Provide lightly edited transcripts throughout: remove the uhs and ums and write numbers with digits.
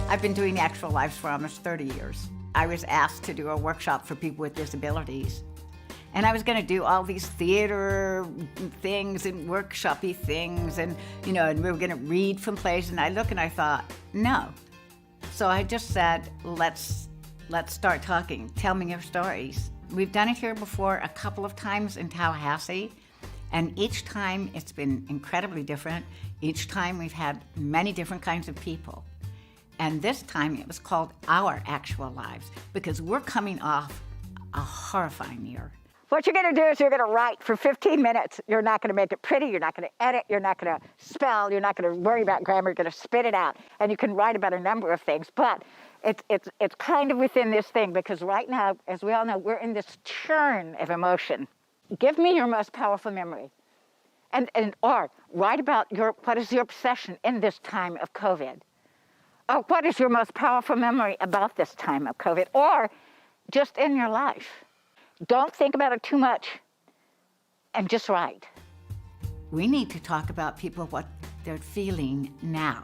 I've been doing actual lives for almost 30 years. I was asked to do a workshop for people with disabilities. And I was going to do all these theater things and workshop-y things, and we were going to read from plays, and I looked and I thought, no. So I just said, let's start talking. Tell me your stories. We've done it here before a couple of times in Tallahassee, and each time it's been incredibly different. Each time we've had many different kinds of people. And this time it was called Our Actual Lives, because we're coming off a horrifying year. What you're going to do is you're going to write for 15 minutes. You're not going to make it pretty. You're not going to edit. You're not going to spell. You're not going to worry about grammar. You're going to spit it out. And you can write about a number of things. But it's kind of within this thing, because right now, as we all know, we're in this churn of emotion. Give me your most powerful memory. Or write about what is your obsession in this time of COVID. Or what is your most powerful memory about this time of COVID? Or just in your life. Don't think about it too much, and just write. We need to talk about people, what they're feeling now,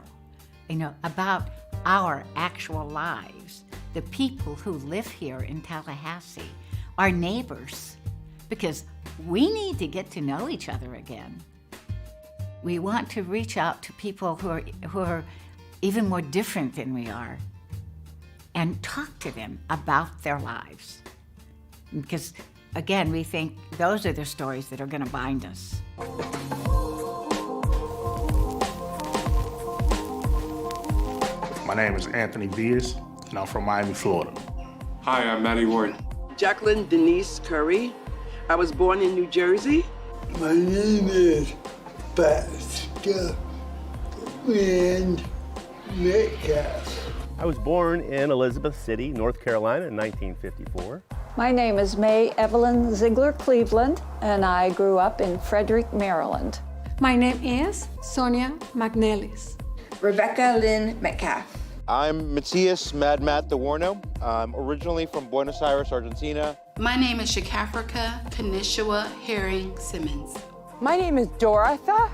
about our actual lives, the people who live here in Tallahassee, our neighbors, because we need to get to know each other again. We want to reach out to people who are even more different than we are, and talk to them about their lives. Because, again, we think those are the stories that are going to bind us. My name is Anthony Villas, and I'm from Miami, Florida. Hi, I'm Matty Ward. Jacqueline Denise Curry. I was born in New Jersey. My name is Pascal and Metcalf. I was born in Elizabeth City, North Carolina in 1954. My name is May Evelyn Ziegler Cleveland, and I grew up in Frederick, Maryland. My name is Sonia McNellis. Rebecca Lynn Metcalf. I'm Matthias Mad Matt DeWarno. I'm originally from Buenos Aires, Argentina. My name is Shakafrika Kanishua Herring Simmons. My name is Dorotha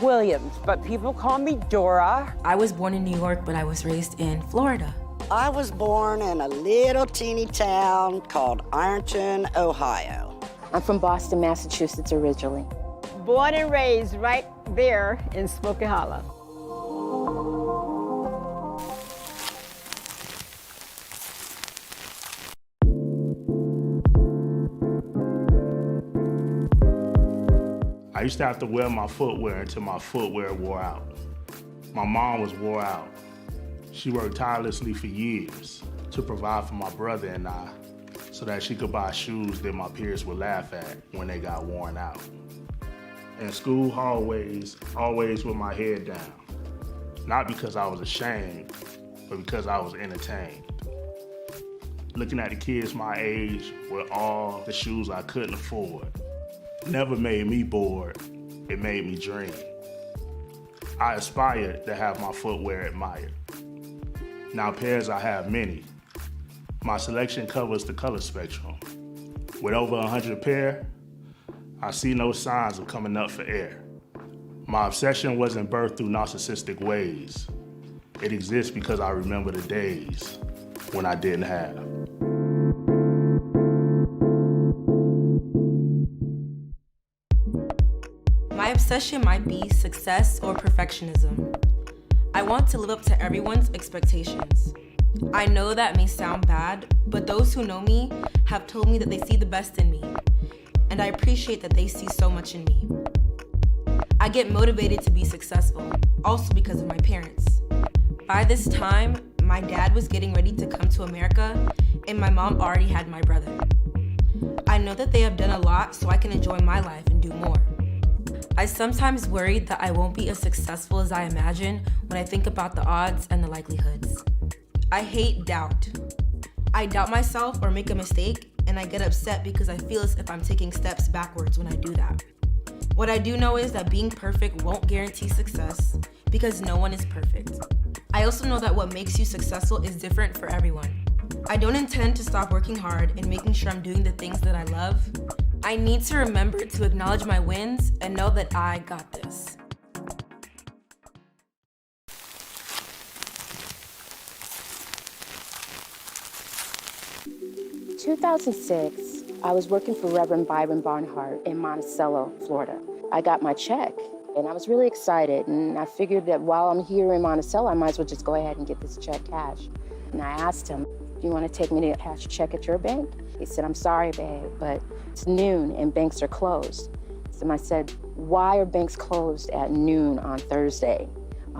Williams, but people call me Dora. I was born in New York, but I was raised in Florida. I was born in a little teeny town called Ironton, Ohio. I'm from Boston, Massachusetts originally. Born and raised right there in Smoky Hollow. I used to have to wear my footwear until my footwear wore out. My mom was wore out. She worked tirelessly for years to provide for my brother and I so that she could buy shoes that my peers would laugh at when they got worn out. In school hallways, always with my head down. Not because I was ashamed, but because I was entertained. Looking at the kids my age with all the shoes I couldn't afford never made me bored, it made me dream. I aspired to have my footwear admired. Now pairs I have many. My selection covers the color spectrum. With over 100 pair, I see no signs of coming up for air. My obsession wasn't birthed through narcissistic ways. It exists because I remember the days when I didn't have. My obsession might be success or perfectionism. I want to live up to everyone's expectations. I know that may sound bad, but those who know me have told me that they see the best in me, and I appreciate that they see so much in me. I get motivated to be successful, also because of my parents. By this time, my dad was getting ready to come to America, and my mom already had my brother. I know that they have done a lot so I can enjoy my life and do more. I sometimes worry that I won't be as successful as I imagine when I think about the odds and the likelihoods. I hate doubt. I doubt myself or make a mistake, and I get upset because I feel as if I'm taking steps backwards when I do that. What I do know is that being perfect won't guarantee success because no one is perfect. I also know that what makes you successful is different for everyone. I don't intend to stop working hard and making sure I'm doing the things that I love. I need to remember to acknowledge my wins and know that I got this. In 2006, I was working for Reverend Byron Barnhart in Monticello, Florida. I got my check, and I was really excited, and I figured that while I'm here in Monticello, I might as well just go ahead and get this check cashed. And I asked him, "Do you want to take me to cash a check at your bank?" He said, "I'm sorry, babe, but it's noon and banks are closed." So I said, "Why are banks closed at noon on Thursday?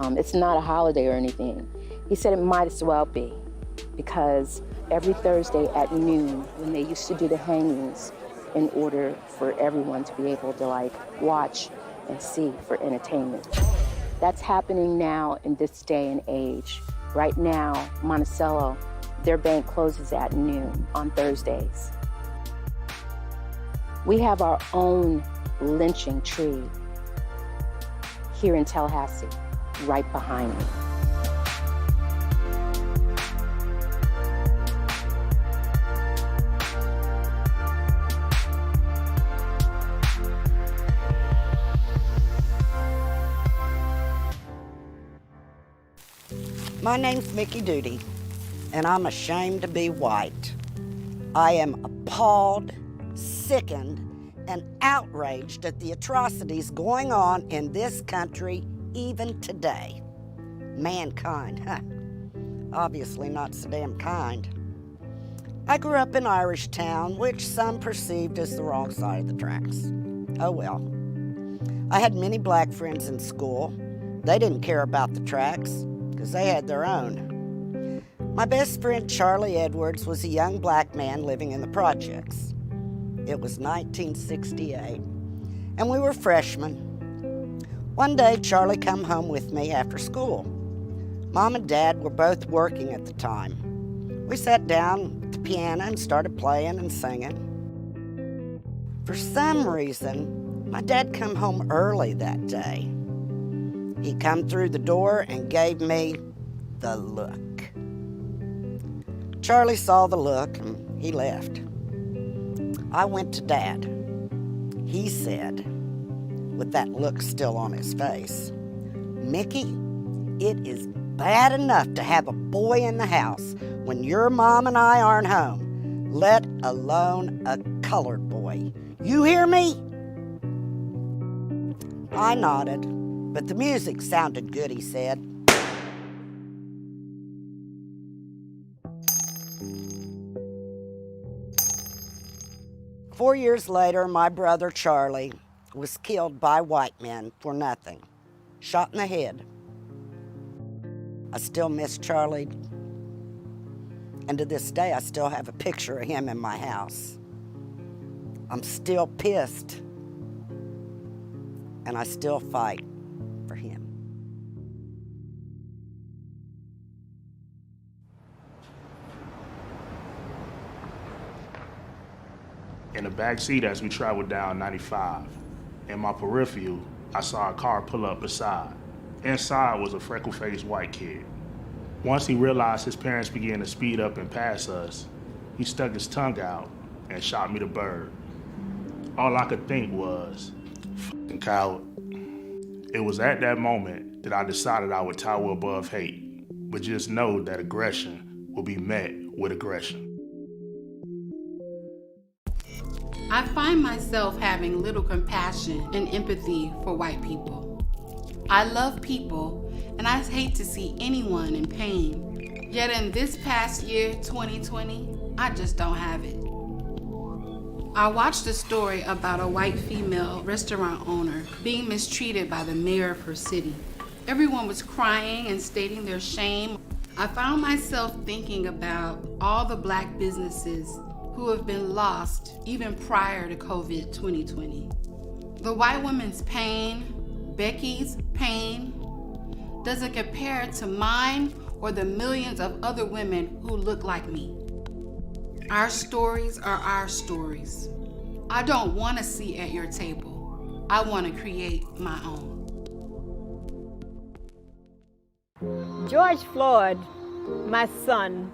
It's not a holiday or anything." He said, "It might as well be, because every Thursday at noon, when they used to do the hangings, in order for everyone to be able to watch and see for entertainment. That's happening now in this day and age. Right now, Monticello, their bank closes at noon on Thursdays. We have our own lynching tree here in Tallahassee, right behind me. My name's Mickey Duty, and I'm ashamed to be white. I am appalled, sickened, and outraged at the atrocities going on in this country even today. Mankind, huh? Obviously not so damn kind. I grew up in Irish Town, which some perceived as the wrong side of the tracks. Oh well. I had many black friends in school. They didn't care about the tracks, because they had their own. My best friend, Charlie Edwards, was a young black man living in the projects. It was 1968, and we were freshmen. One day, Charlie come home with me after school. Mom and Dad were both working at the time. We sat down at the piano and started playing and singing. For some reason, my dad come home early that day. He come through the door and gave me the look. Charlie saw the look and he left. I went to Dad. He said, with that look still on his face, "Mickey, it is bad enough to have a boy in the house when your mom and I aren't home, let alone a colored boy. You hear me?" I nodded. But the music sounded good, he said. Four years later, my brother Charlie was killed by white men for nothing, shot in the head. I still miss Charlie, and to this day, I still have a picture of him in my house. I'm still pissed, and I still fight for him. In the back seat as we traveled down 95, in my peripheral, I saw a car pull up beside. Inside was a freckle-faced white kid. Once he realized his parents began to speed up and pass us, he stuck his tongue out and shot me the bird. All I could think was, "Fucking coward." It was at that moment that I decided I would tower above hate, but just know that aggression will be met with aggression. I find myself having little compassion and empathy for white people. I love people and I hate to see anyone in pain. Yet in this past year, 2020, I just don't have it. I watched a story about a white female restaurant owner being mistreated by the mayor of her city. Everyone was crying and stating their shame. I found myself thinking about all the Black businesses who have been lost even prior to COVID 2020. The white woman's pain, Becky's pain, doesn't compare to mine or the millions of other women who look like me. Our stories are our stories. I don't want to sit at your table. I want to create my own. George Floyd, my son,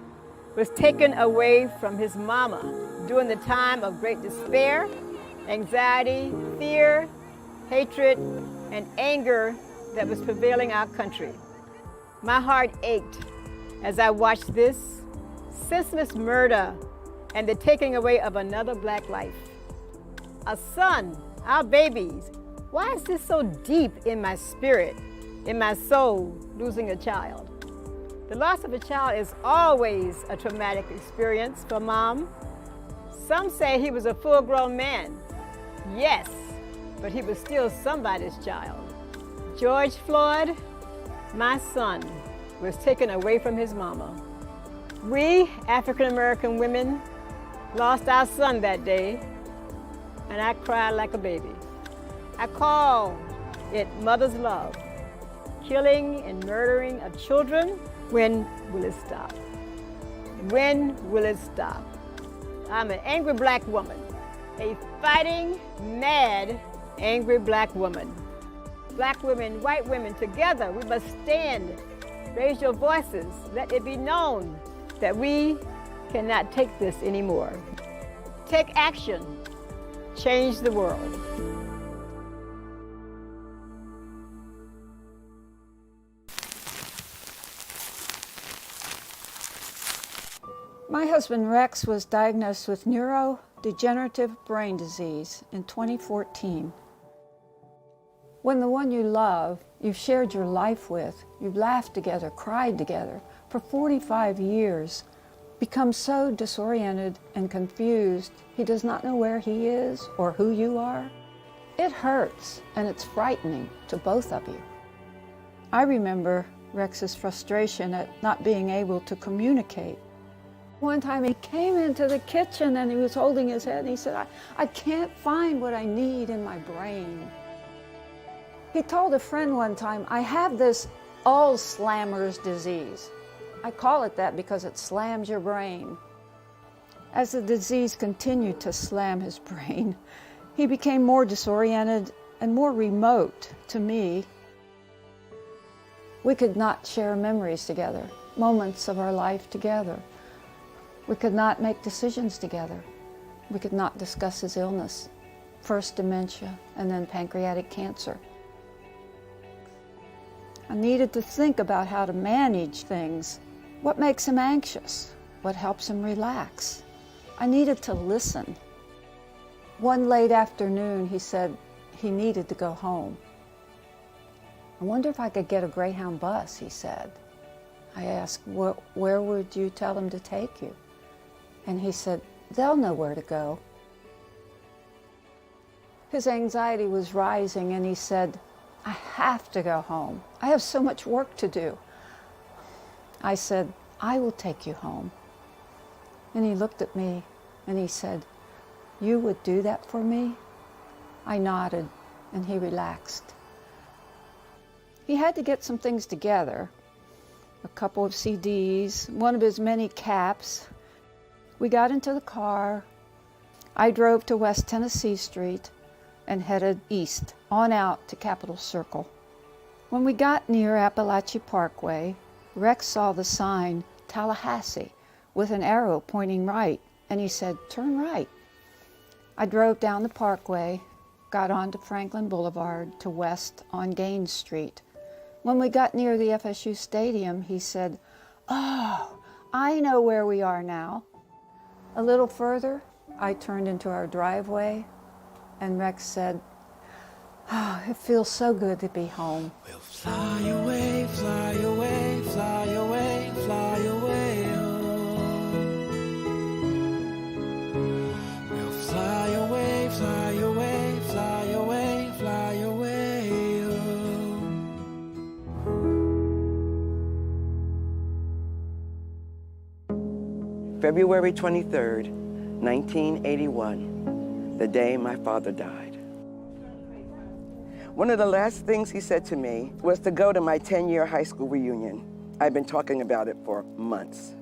was taken away from his mama during the time of great despair, anxiety, fear, hatred, and anger that was prevailing our country. My heart ached as I watched this senseless murder and the taking away of another Black life. A son, our babies. Why is this so deep in my spirit, in my soul, losing a child? The loss of a child is always a traumatic experience for mom. Some say he was a full-grown man. Yes, but he was still somebody's child. George Floyd, my son, was taken away from his mama. We, African-American women, lost our son that day, and I cried like a baby. I call it mother's love. Killing and murdering of children, when will it stop? When will it stop? I'm an angry Black woman, a fighting, mad, angry Black woman. Black women, white women, together, we must stand. Raise your voices. Let it be known that we cannot take this anymore. Take action. Change the world. My husband Rex was diagnosed with neurodegenerative brain disease in 2014. When the one you love, you've shared your life with, you've laughed together, cried together for 45 years, becomes so disoriented and confused, he does not know where he is or who you are, it hurts and it's frightening to both of you. I remember Rex's frustration at not being able to communicate. One time he came into the kitchen and he was holding his head and he said, I can't find what I need in my brain. He told a friend one time, I have this Alzheimer's disease. I call it that because it slams your brain. As the disease continued to slam his brain, he became more disoriented and more remote to me. We could not share memories together, moments of our life together. We could not make decisions together. We could not discuss his illness, first dementia and then pancreatic cancer. I needed to think about how to manage things. What makes him anxious? What helps him relax? I needed to listen. One late afternoon, he said he needed to go home. I wonder if I could get a Greyhound bus, he said. I asked, where would you tell them to take you? And he said, they'll know where to go. His anxiety was rising and he said, I have to go home. I have so much work to do. I said, I will take you home. And he looked at me and he said, you would do that for me? I nodded and he relaxed. He had to get some things together, a couple of CDs, one of his many caps. We got into the car. I drove to West Tennessee Street and headed east, on out to Capitol Circle. When we got near Appalachia Parkway, Rex saw the sign, Tallahassee, with an arrow pointing right, and he said, turn right. I drove down the parkway, got onto Franklin Boulevard to west on Gaines Street. When we got near the FSU Stadium, he said, oh, I know where we are now. A little further, I turned into our driveway, and Rex said, Oh, it feels so good to be home. Fly away, fly away, fly away, fly away, oh. We'll fly away, fly away, fly away, fly away, oh. February 23rd, 1981, the day my father died. One of the last things he said to me was to go to my 10-year high school reunion. I've been talking about it for months.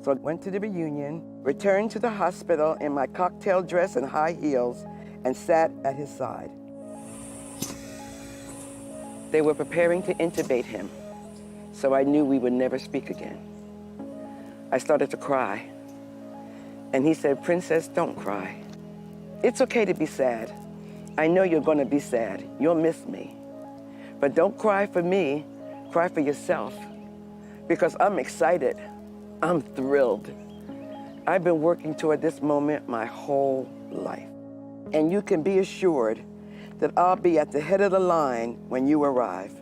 So I went to the reunion, returned to the hospital in my cocktail dress and high heels, and sat at his side. They were preparing to intubate him, so I knew we would never speak again. I started to cry, and he said, "Princess, don't cry. It's okay to be sad. I know you're gonna be sad. You'll miss me. But don't cry for me, cry for yourself. Because I'm excited. I'm thrilled. I've been working toward this moment my whole life. And you can be assured that I'll be at the head of the line when you arrive."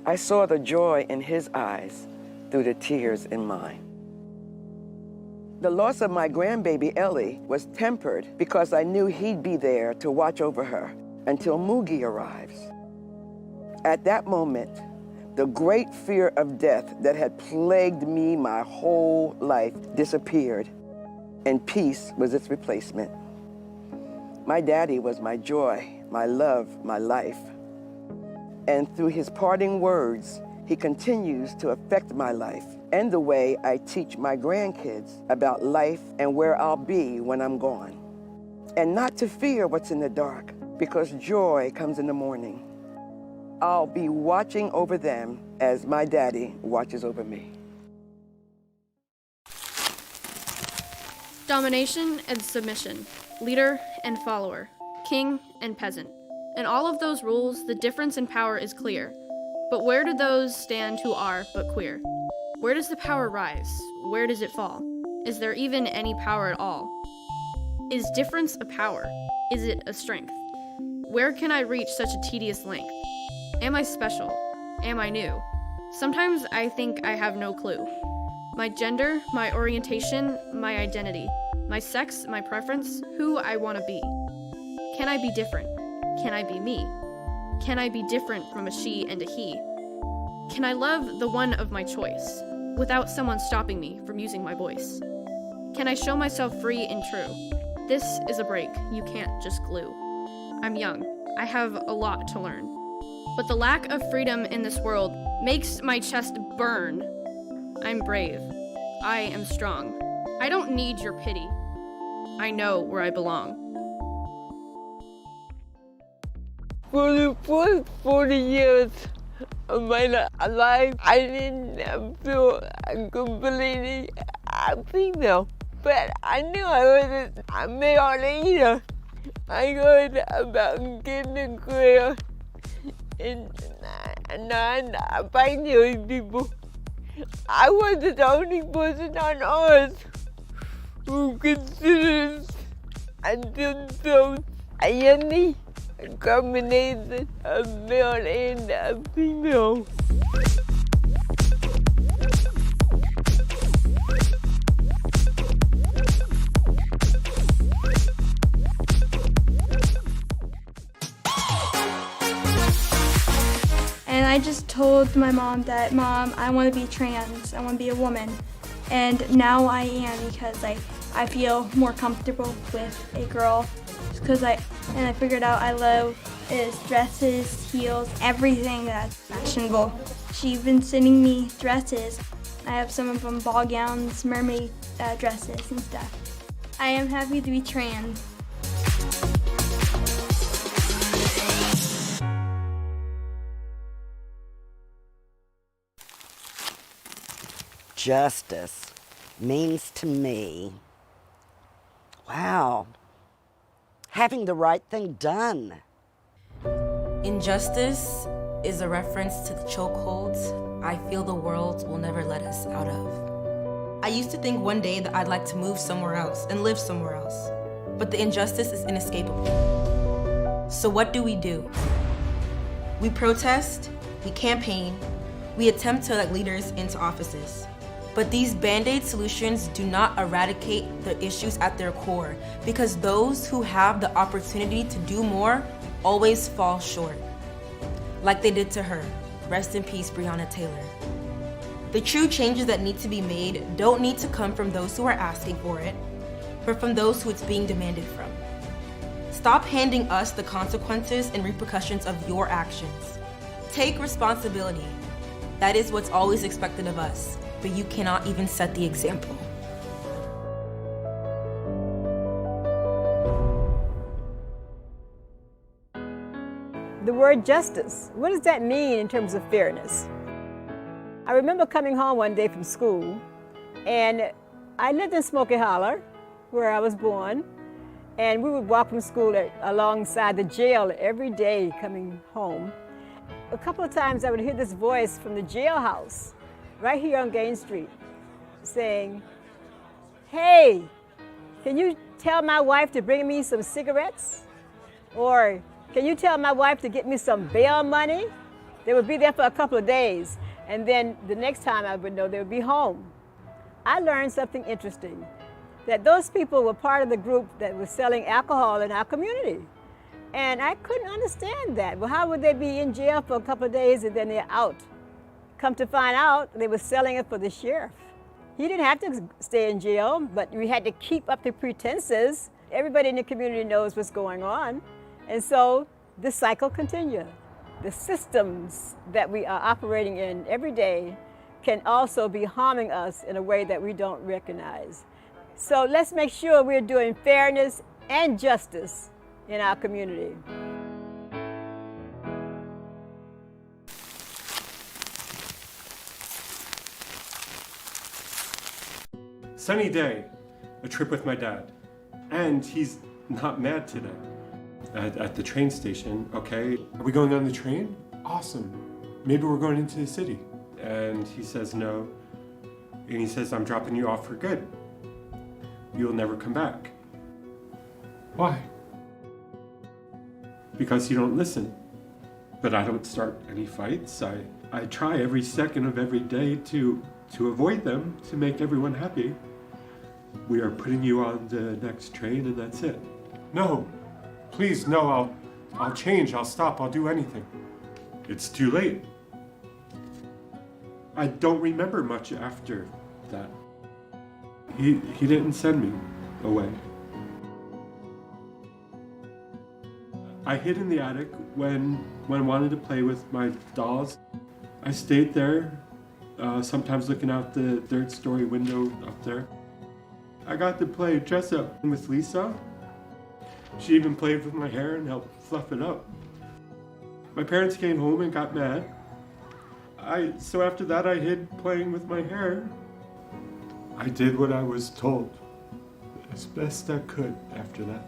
I saw the joy in his eyes through the tears in mine. The loss of my grandbaby Ellie was tempered because I knew he'd be there to watch over her until Moogie arrives. At that moment, the great fear of death that had plagued me my whole life disappeared, and peace was its replacement. My daddy was my joy, my love, my life. And through his parting words, he continues to affect my life and the way I teach my grandkids about life and where I'll be when I'm gone. And not to fear what's in the dark, because joy comes in the morning. I'll be watching over them as my daddy watches over me. Domination and submission, leader and follower, king and peasant. In all of those rules, the difference in power is clear. But where do those stand who are but queer? Where does the power rise? Where does it fall? Is there even any power at all? Is difference a power? Is it a strength? Where can I reach such a tedious length? Am I special? Am I new? Sometimes I think I have no clue. My gender, my orientation, my identity, my sex, my preference, who I want to be. Can I be different? Can I be me? Can I be different from a she and a he? Can I love the one of my choice without someone stopping me from using my voice? Can I show myself free and true? This is a break you can't just glue. I'm young. I have a lot to learn. But the lack of freedom in this world makes my chest burn. I'm brave. I am strong. I don't need your pity. I know where I belong. For the first 40 years of my life, I didn't feel completely happy though. But I knew I wasn't a male leader. I heard about getting a career and not finding people. I wasn't the only person on earth who considers themselves a unique combination of male and female. And I just told my mom that, Mom, I want to be trans, I want to be a woman. And now I am, because I feel more comfortable with a girl. Because I figured out I love is dresses, heels, everything that's fashionable. She's been sending me dresses. I have some of them ball gowns, mermaid dresses and stuff. I am happy to be trans. Justice means to me, wow, having the right thing done. Injustice is a reference to the chokeholds I feel the world will never let us out of. I used to think one day that I'd like to move somewhere else and live somewhere else, but the injustice is inescapable. So what do? We protest, we campaign, we attempt to elect leaders into offices. But these Band-Aid solutions do not eradicate the issues at their core, because those who have the opportunity to do more always fall short. Like they did to her. Rest in peace, Breonna Taylor. The true changes that need to be made don't need to come from those who are asking for it, but from those who it's being demanded from. Stop handing us the consequences and repercussions of your actions. Take responsibility. That is what's always expected of us, but you cannot even set the example. The word justice, what does that mean in terms of fairness? I remember coming home one day from school, and I lived in Smoky Hollow, where I was born, and we would walk from school alongside the jail every day coming home. A couple of times I would hear this voice from the jailhouse right here on Gaines Street saying, "Hey, can you tell my wife to bring me some cigarettes?" Or, "Can you tell my wife to get me some bail money?" They would be there for a couple of days, and then the next time I would know they would be home. I learned something interesting, that those people were part of the group that was selling alcohol in our community. And I couldn't understand that. Well, how would they be in jail for a couple of days and then they're out? Come to find out, they were selling it for the sheriff. He didn't have to stay in jail, but we had to keep up the pretenses. Everybody in the community knows what's going on. And so the cycle continues. The systems that we are operating in every day can also be harming us in a way that we don't recognize. So let's make sure we're doing fairness and justice in our community. Sunny day, a trip with my dad. And he's not mad today. At the train station, okay, are we going on the train? Awesome. Maybe we're going into the city. And he says no. And he says, I'm dropping you off for good. You'll never come back. Why? Because you don't listen. But I don't start any fights. I try every second of every day to avoid them, to make everyone happy. We are putting you on the next train and that's it. No, please, no, I'll change, I'll stop, I'll do anything. It's too late. I don't remember much after that. He didn't send me away. I hid in the attic when I wanted to play with my dolls. I stayed there, sometimes looking out the third-story window up there. I got to play dress up with Lisa. She even played with my hair and helped fluff it up. My parents came home and got mad. So after that I hid playing with my hair. I did what I was told as best I could after that.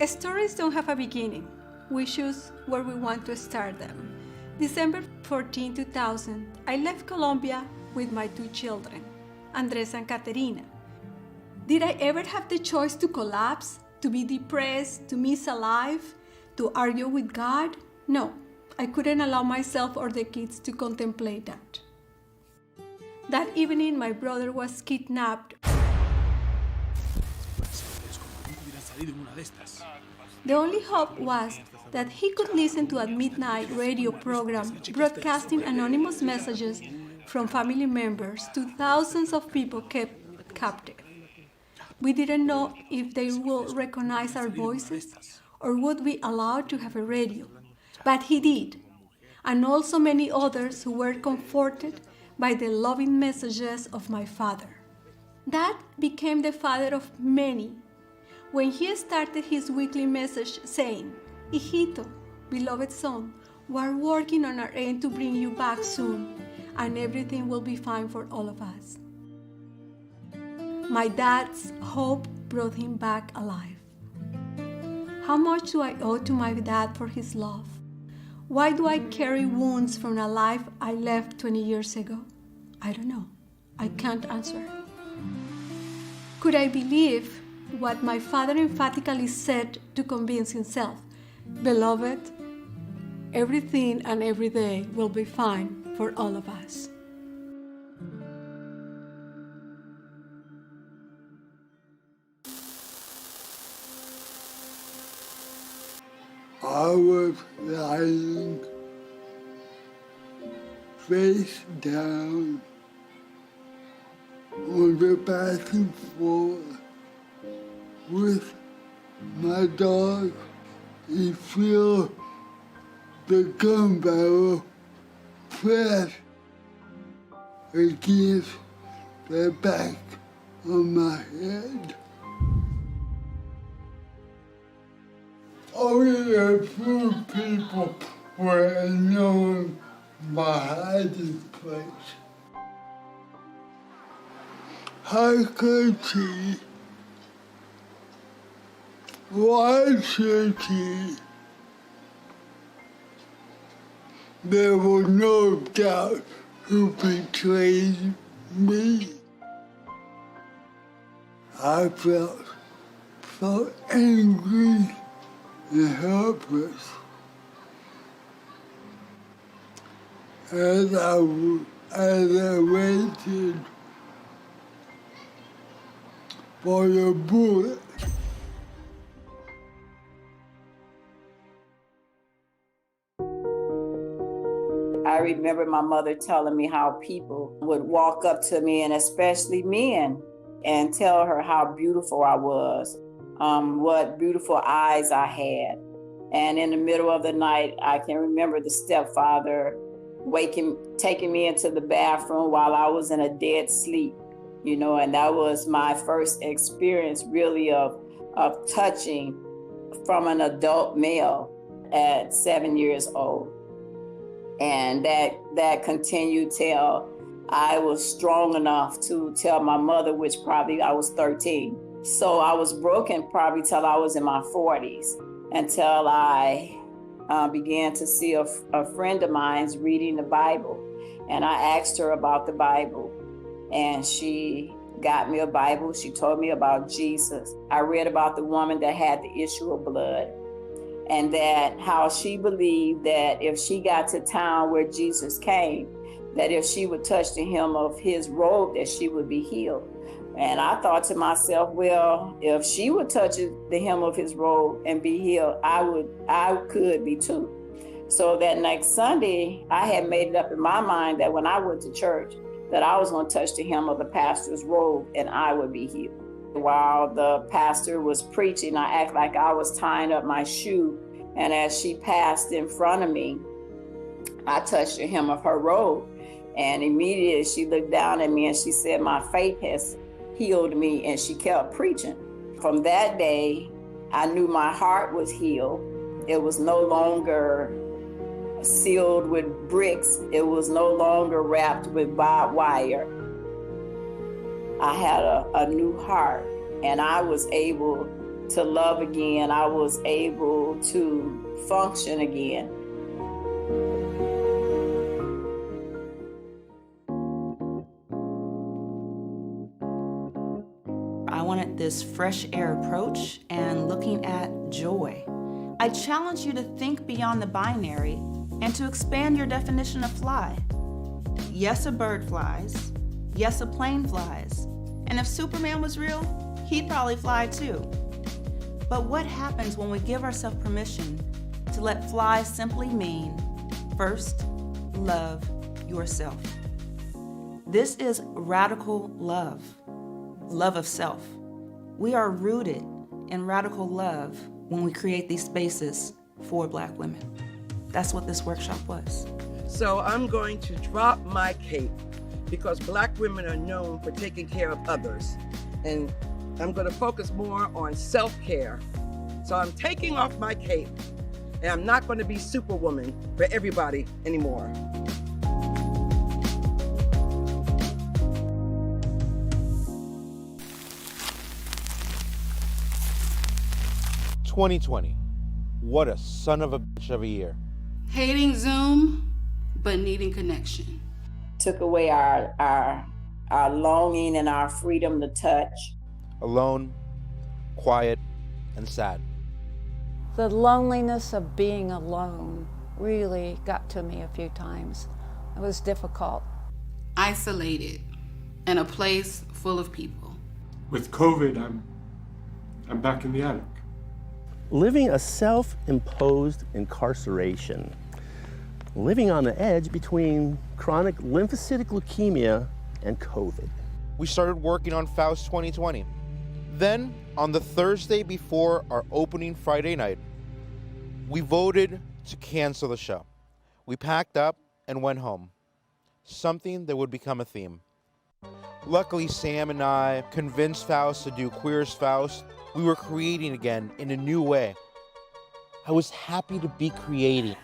Stories don't have a beginning. We choose where we want to start them. December 14, 2000, I left Colombia with my 2 children, Andres and Caterina. Did I ever have the choice to collapse, to be depressed, to miss a life, to argue with God? No, I couldn't allow myself or the kids to contemplate that. That evening, my brother was kidnapped. The only hope was that he could listen to a midnight radio program broadcasting anonymous messages from family members to thousands of people kept captive. We didn't know if they would recognize our voices or would be allowed to have a radio, but he did, and also many others who were comforted by the loving messages of my father. Dad became the father of many when he started his weekly message saying, "Hijito, beloved son, we're working on our end to bring you back soon, and everything will be fine for all of us." My dad's hope brought him back alive. How much do I owe to my dad for his love? Why do I carry wounds from a life I left 20 years ago? I don't know. I can't answer. Could I believe what my father emphatically said to convince himself? Beloved, everything and every day will be fine for all of us. I was lying face down on the bathroom floor with my dog. He feel the gun barrel press against the back of my head. Only a few people were known my hiding place. How could he? Why should he? There was no doubt who betrayed me. I felt so angry and helpless as I waited for the bullet. I remember my mother telling me how people would walk up to me, and especially men, and tell her how beautiful I was, what beautiful eyes I had. And in the middle of the night, I can remember the stepfather taking me into the bathroom while I was in a dead sleep, you know, and that was my first experience really of touching from an adult male at 7 years old. And that continued till I was strong enough to tell my mother, which probably I was 13. So I was broken probably till I was in my 40s, until I began to see a friend of mine's reading the Bible. And I asked her about the Bible, and she got me a Bible. She told me about Jesus. I read about the woman that had the issue of blood, and that how she believed that if she got to town where Jesus came, that if she would touch the hem of his robe, that she would be healed. And I thought to myself, well, if she would touch the hem of his robe and be healed, I could be too. So that next Sunday, I had made it up in my mind that when I went to church, that I was going to touch the hem of the pastor's robe and I would be healed. While the pastor was preaching, I acted like I was tying up my shoe. And as she passed in front of me, I touched the hem of her robe. And immediately she looked down at me and she said, "My faith has healed me." And she kept preaching. From that day, I knew my heart was healed. It was no longer sealed with bricks. It was no longer wrapped with barbed wire. I had a new heart, and I was able to love again. I was able to function again. I wanted this fresh air approach and looking at joy. I challenge you to think beyond the binary and to expand your definition of fly. Yes, a bird flies. Yes, a plane flies. And if Superman was real, he'd probably fly too. But what happens when we give ourselves permission to let fly simply mean, first, love yourself? This is radical love, love of self. We are rooted in radical love when we create these spaces for Black women. That's what this workshop was. So I'm going to drop my cape because Black women are known for taking care of others. And I'm going to focus more on self-care. So I'm taking off my cape, and I'm not going to be Superwoman for everybody anymore. 2020. What a son of a bitch of a year. Hating Zoom, but needing connection. Took away our longing and our freedom to touch. Alone, quiet, and sad. The loneliness of being alone really got to me a few times. It was difficult. Isolated in a place full of people. With COVID, I'm back in the attic. Living a self-imposed incarceration. Living on the edge between chronic lymphocytic leukemia and COVID. We started working on Faust 2020. Then, on the Thursday before our opening Friday night, we voted to cancel the show. We packed up and went home. Something that would become a theme. Luckily, Sam and I convinced Faust to do Queer as Faust. We were creating again in a new way. I was happy to be creating.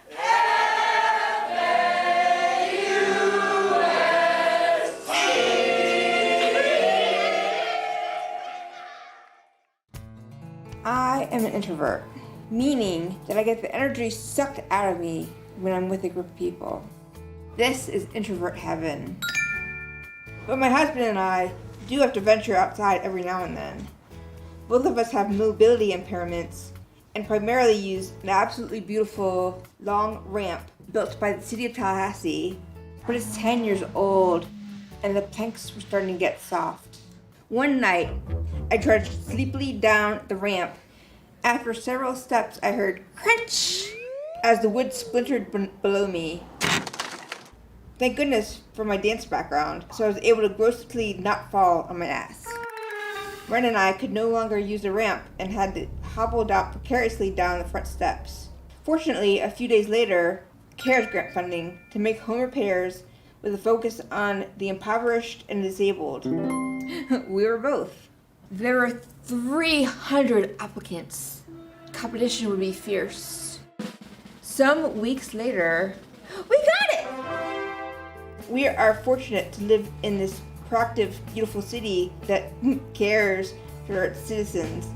I am an introvert, meaning that I get the energy sucked out of me when I'm with a group of people. This is introvert heaven. But my husband and I do have to venture outside every now and then. Both of us have mobility impairments and primarily use an absolutely beautiful long ramp built by the city of Tallahassee, but it's 10 years old and the planks were starting to get soft. One night, I trudged sleepily down the ramp. After several steps, I heard crunch as the wood splintered below me. Thank goodness for my dance background, so I was able to grossly not fall on my ass. Ren and I could no longer use the ramp and had to hobble down precariously down the front steps. Fortunately, a few days later, CARES grant funding to make home repairs with a focus on the impoverished and disabled. We were both. There were 300 applicants. Competition would be fierce. Some weeks later, we got it! We are fortunate to live in this proactive, beautiful city that cares for its citizens.